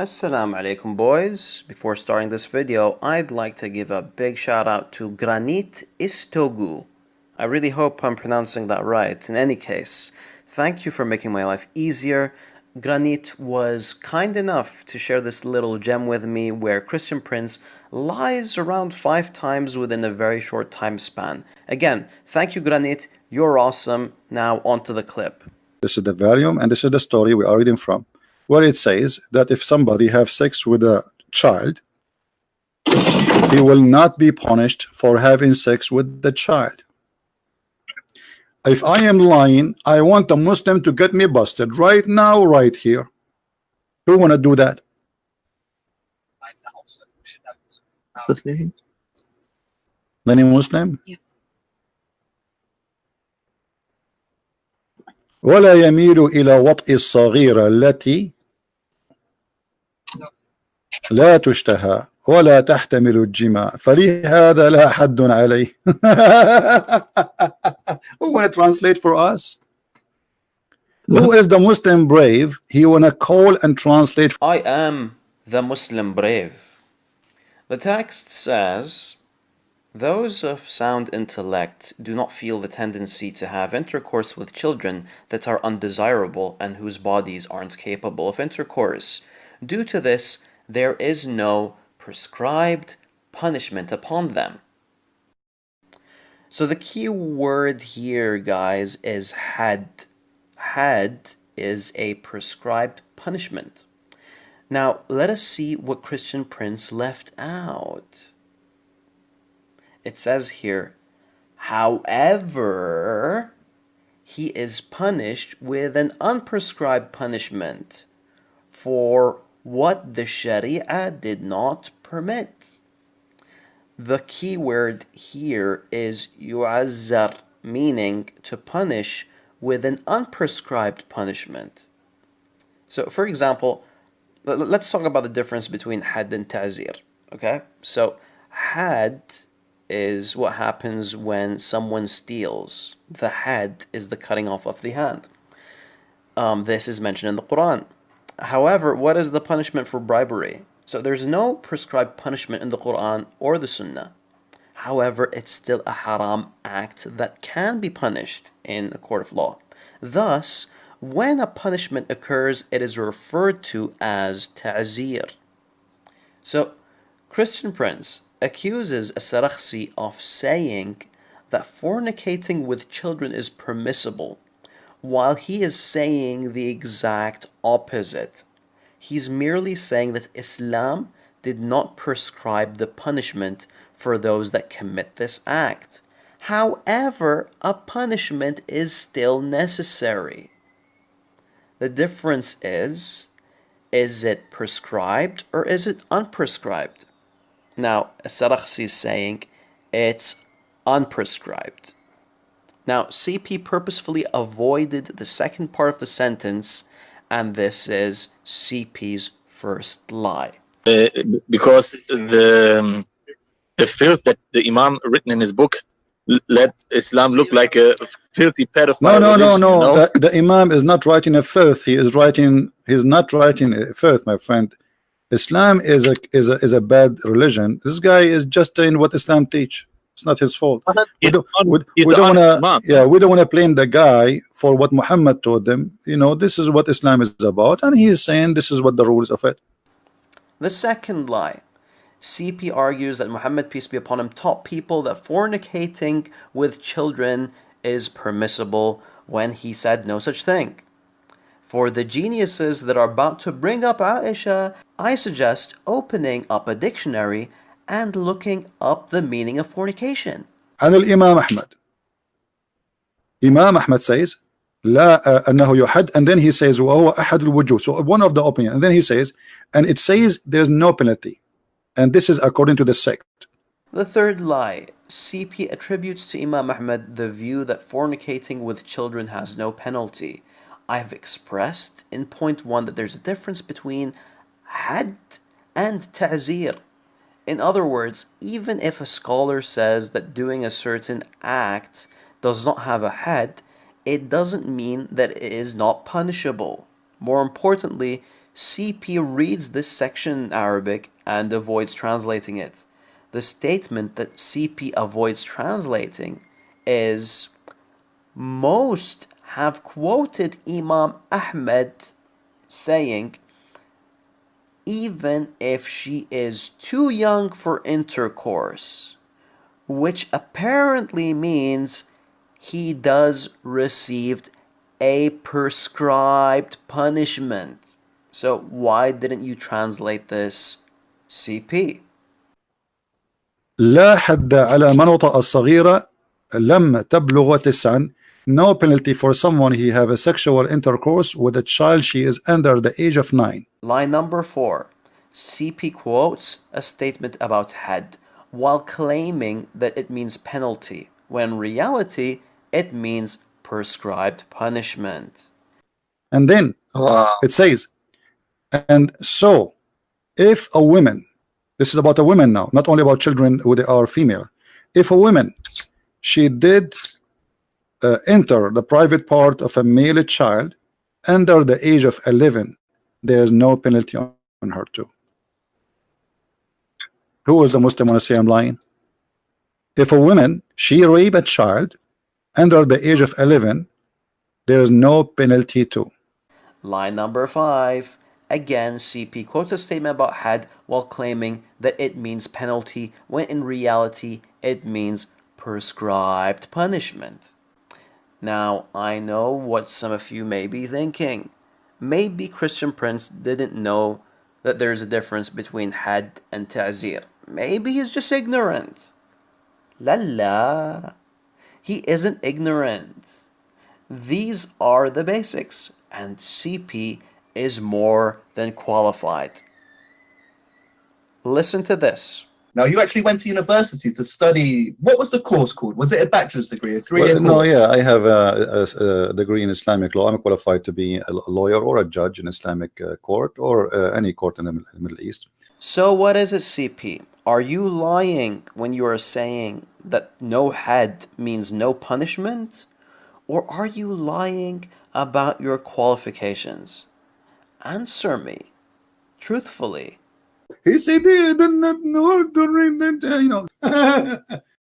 Assalamu alaikum boys. Before starting this video, I'd like to give a big shout out to Granit Istogu. I really hope I'm pronouncing that right. In any case, thank you for making my life easier. Granit was kind enough to share this little gem with me where Christian Prince lies around 5 times within a very short time span. Again, thank you Granit, you're awesome. Now onto the clip. This is the volume, and this is the story we are reading from, where it says that if somebody have sex with a child, he will not be punished for having sex with the child. If I am lying, I want a Muslim to get me busted right now, right here. Who want to do that? Das lesen? Any Muslim? Yeah. ولا يميل إلى وطئ الصغيرة التي لا تشتهى ولا تحتمل الجماع فلهذا لا حد عليه. Who want to translate for us? Who is the Muslim brave? He want to call and translate. I am the Muslim brave. The text says, those of sound intellect do not feel the tendency to have intercourse with children that are undesirable and whose bodies aren't capable of intercourse. Due to this, there is no prescribed punishment upon them. So the key word here, guys, is had. Had is a prescribed punishment. Now, let us see what Christian Prince left out. It says here, however, he is punished with an unprescribed punishment for what the Sharia did not permit. The key word here is yu'azzar, meaning to punish with an unprescribed punishment. So, for example, let's talk about the difference between had and ta'zir. Okay? So, had is what happens when someone steals. The had is the cutting off of the hand. This is mentioned in the Quran. However, what is the punishment for bribery? So there's no prescribed punishment in the Quran or the Sunnah. However, it's still a haram act that can be punished in a court of law. Thus, when a punishment occurs, it is referred to as ta'zir. So, Christian Prince accuses As-Sarakhsi of saying that fornicating with children is permissible, while he is saying the exact opposite. He's merely saying that Islam did not prescribe the punishment for those that commit this act. However, a punishment is still necessary. The difference is it prescribed or is it unprescribed? Now, As-Sarakhsi is saying it's unprescribed. Now, CP purposefully avoided the second part of the sentence, and this is CP's first lie. Because the filth that the Imam written in his book let Islam look like a filthy pedophile. No. religion, you know? The Imam is not writing a filth. He's not writing a filth, my friend. Islam is a bad religion. This guy is just saying what Islam teach. It's not his fault. We don't want to blame the guy for what Muhammad told them. You know, this is what Islam is about, and he is saying this is what the rules of it. The second lie. CP argues that Muhammad, peace be upon him, taught people that fornicating with children is permissible when he said no such thing. For the geniuses that are about to bring up Aisha, I suggest opening up a dictionary and looking up the meaning of fornication. And Imam Ahmad. Imam Ahmad says, لا أنه يحد, and then he says وهو أحد الوجوه. So one of the opinion, and then he says, and it says there's no penalty, and this is according to the sect. The third lie. CP attributes to Imam Ahmad the view that fornicating with children has no penalty. I have expressed in point 1 that there's a difference between had and ta'zir. In other words, even if a scholar says that doing a certain act does not have a had, it doesn't mean that it is not punishable. More importantly, CP reads this section in Arabic and avoids translating it. The statement that CP avoids translating is, most have quoted Imam Ahmed saying, even if she is too young for intercourse, which apparently means he does receive a prescribed punishment. So why didn't you translate this, CP? لا حد على من وطأ الصغيرة لم تبلغ 9. No penalty for someone he have a sexual intercourse with a child she is under the age of 9. Line number 4. CP quotes a statement about had while claiming that it means penalty, when in reality it means prescribed punishment. And then it says, and so if a woman, this is about a woman now, not only about children who they are female, if a woman, she did enter the private part of a male child under the age of 11, there is no penalty on her too. Who is the Muslim want to say I'm lying? If a woman, she rape a child under the age of 11, there is no penalty too. Line number 5. Again, CP quotes a statement about had while claiming that it means penalty, when in reality it means prescribed punishment. Now, I know what some of you may be thinking. Maybe Christian Prince didn't know that there's a difference between had and ta'zir. Maybe he's just ignorant. La. He isn't ignorant. These are the basics, and CP is more than qualified. Listen to this. Now, you actually went to university to study, what was the course called? Was it a bachelor's degree, a 3-year course? No, yeah, I have a degree in Islamic law. I'm qualified to be a lawyer or a judge in Islamic court or any court in the Middle East. So what is it, CP? Are you lying when you are saying that no had means no punishment? Or are you lying about your qualifications? Answer me truthfully. He said he did not know during that,